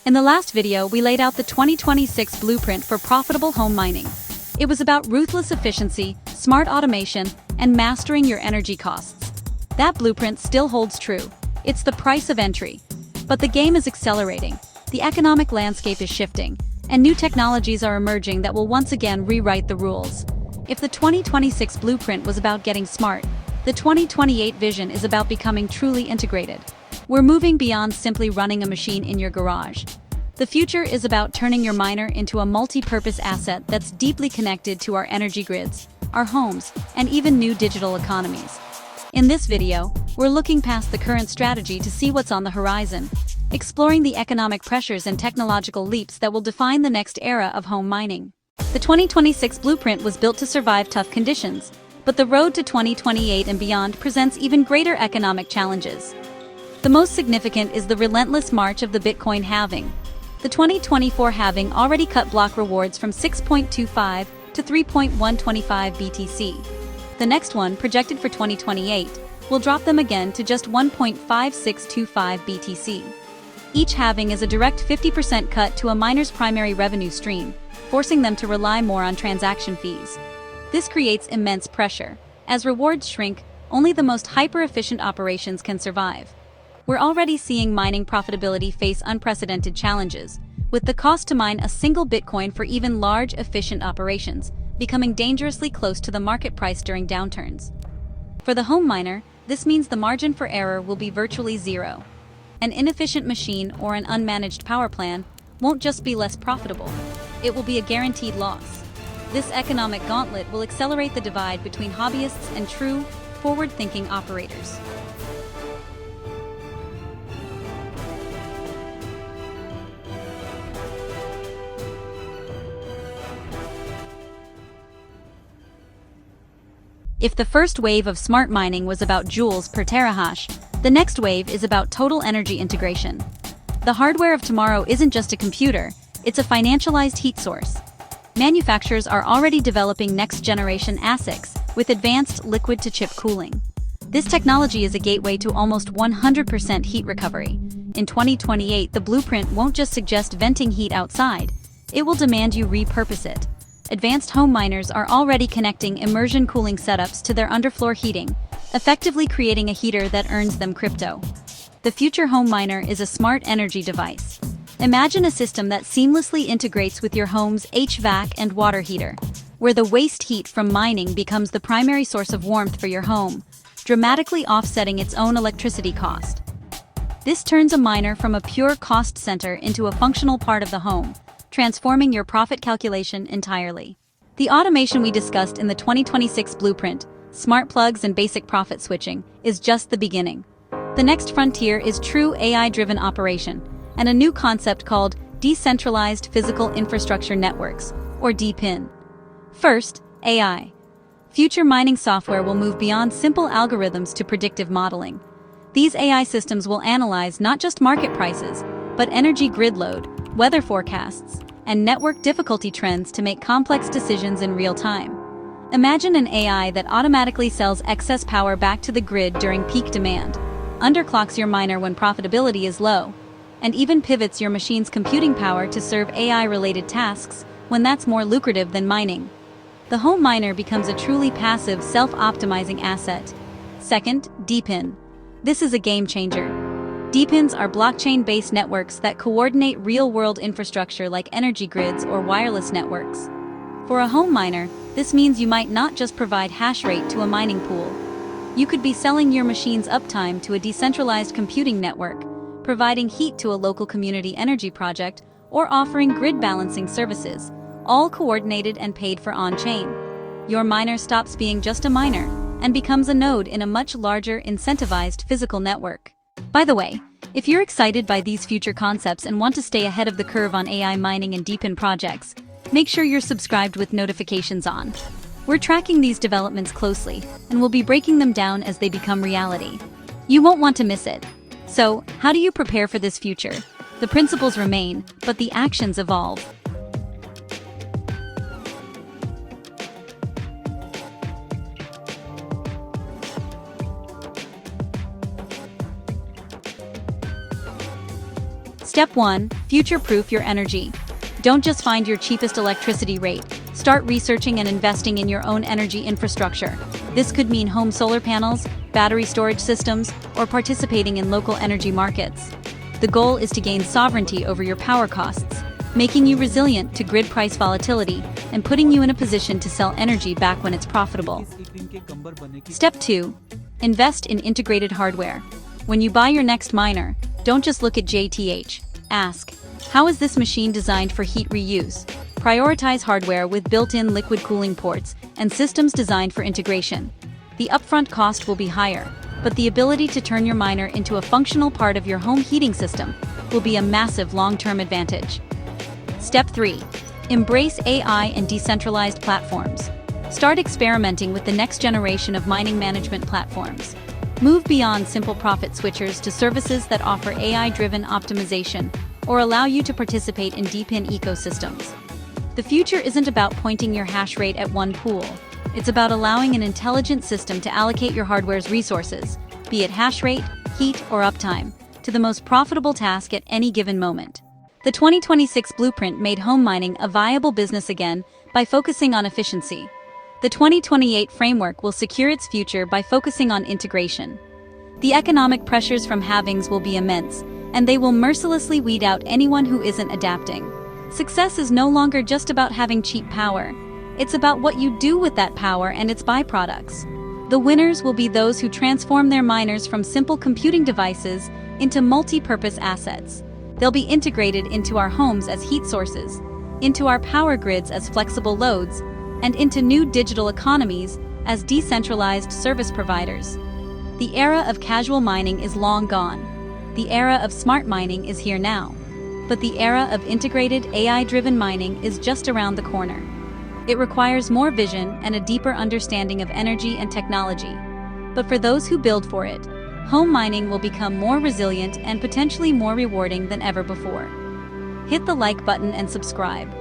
In the last video, we laid out the 2026 blueprint for profitable home mining. It was about ruthless efficiency, smart automation, and mastering your energy costs. That blueprint still holds true. It's the price of entry. But the game is accelerating. The economic landscape is shifting, and new technologies are emerging that will once again rewrite the rules. If the 2026 blueprint was about getting smart, the 2028 vision is about becoming truly integrated. We're moving beyond simply running a machine in your garage. The future is about turning your miner into a multi-purpose asset that's deeply connected to our energy grids, our homes, and even new digital economies. In this video, we're looking past the current strategy to see what's on the horizon, exploring the economic pressures and technological leaps that will define the next era of home mining. The 2026 blueprint was built to survive tough conditions, but the road to 2028 and beyond presents even greater economic challenges. The most significant is the relentless march of the Bitcoin halving. The 2024 halving already cut block rewards from 6.25 to 3.125 BTC. The next one, projected for 2028, will drop them again to just 1.5625 BTC. Each halving is a direct 50% cut to a miner's primary revenue stream, forcing them to rely more on transaction fees. This creates immense pressure. As rewards shrink, only the most hyper-efficient operations can survive. We're already seeing mining profitability face unprecedented challenges, with the cost to mine a single Bitcoin for even large, efficient operations becoming dangerously close to the market price during downturns. For the home miner, this means the margin for error will be virtually zero. An inefficient machine or an unmanaged power plan won't just be less profitable, it will be a guaranteed loss. This economic gauntlet will accelerate the divide between hobbyists and true, forward-thinking operators. If the first wave of smart mining was about joules per terahash, the next wave is about total energy integration. The hardware of tomorrow isn't just a computer, it's a financialized heat source. Manufacturers are already developing next-generation ASICs with advanced liquid-to-chip cooling. This technology is a gateway to almost 100% heat recovery. In 2028, the blueprint won't just suggest venting heat outside, it will demand you repurpose it. Advanced home miners are already connecting immersion cooling setups to their underfloor heating, effectively creating a heater that earns them crypto. The future home miner is a smart energy device. Imagine a system that seamlessly integrates with your home's HVAC and water heater, where the waste heat from mining becomes the primary source of warmth for your home, dramatically offsetting its own electricity cost. This turns a miner from a pure cost center into a functional part of the home, transforming your profit calculation entirely. The automation we discussed in the 2026 blueprint, smart plugs and basic profit switching, is just the beginning. The next frontier is true AI-driven operation, and a new concept called Decentralized Physical Infrastructure Networks, or DPIN. First, AI. Future mining software will move beyond simple algorithms to predictive modeling. These AI systems will analyze not just market prices, but energy grid load, weather forecasts, and network difficulty trends to make complex decisions in real time. Imagine an AI that automatically sells excess power back to the grid during peak demand, underclocks your miner when profitability is low, and even pivots your machine's computing power to serve AI-related tasks when that's more lucrative than mining. The home miner becomes a truly passive, self-optimizing asset. Second, DPIN. This is a game changer. DPINs are blockchain-based networks that coordinate real-world infrastructure like energy grids or wireless networks. For a home miner, this means you might not just provide hash rate to a mining pool. You could be selling your machine's uptime to a decentralized computing network, providing heat to a local community energy project, or offering grid balancing services, all coordinated and paid for on-chain. Your miner stops being just a miner and becomes a node in a much larger, incentivized physical network. By the way, if you're excited by these future concepts and want to stay ahead of the curve on AI mining and DPIN projects, make sure you're subscribed with notifications on. We're tracking these developments closely, and we'll be breaking them down as they become reality. You won't want to miss it. So, how do you prepare for this future? The principles remain, but the actions evolve. Step 1. Future-proof your energy. Don't just find your cheapest electricity rate. Start researching and investing in your own energy infrastructure. This could mean home solar panels, battery storage systems, or participating in local energy markets. The goal is to gain sovereignty over your power costs, making you resilient to grid price volatility and putting you in a position to sell energy back when it's profitable. Step 2. Invest in integrated hardware. When you buy your next miner, don't just look at JTH. Ask, how is this machine designed for heat reuse? Prioritize hardware with built-in liquid cooling ports and systems designed for integration. The upfront cost will be higher, but the ability to turn your miner into a functional part of your home heating system will be a massive long-term advantage. Step 3. Embrace AI and decentralized platforms. Start experimenting with the next generation of mining management platforms. Move beyond simple profit switchers to services that offer AI-driven optimization or allow you to participate in DePIN ecosystems. The future isn't about pointing your hash rate at one pool. It's about allowing an intelligent system to allocate your hardware's resources, be it hash rate, heat, or uptime, to the most profitable task at any given moment. The 2026 blueprint made home mining a viable business again by focusing on efficiency. The 2028 framework will secure its future by focusing on integration. The economic pressures from halvings will be immense, and they will mercilessly weed out anyone who isn't adapting. Success is no longer just about having cheap power. It's about what you do with that power and its byproducts. The winners will be those who transform their miners from simple computing devices into multi-purpose assets. They'll be integrated into our homes as heat sources, into our power grids as flexible loads, and into new digital economies as decentralized service providers. The era of casual mining is long gone. The era of smart mining is here now. But the era of integrated AI-driven mining is just around the corner. It requires more vision and a deeper understanding of energy and technology. But for those who build for it, home mining will become more resilient and potentially more rewarding than ever before. Hit the like button and subscribe.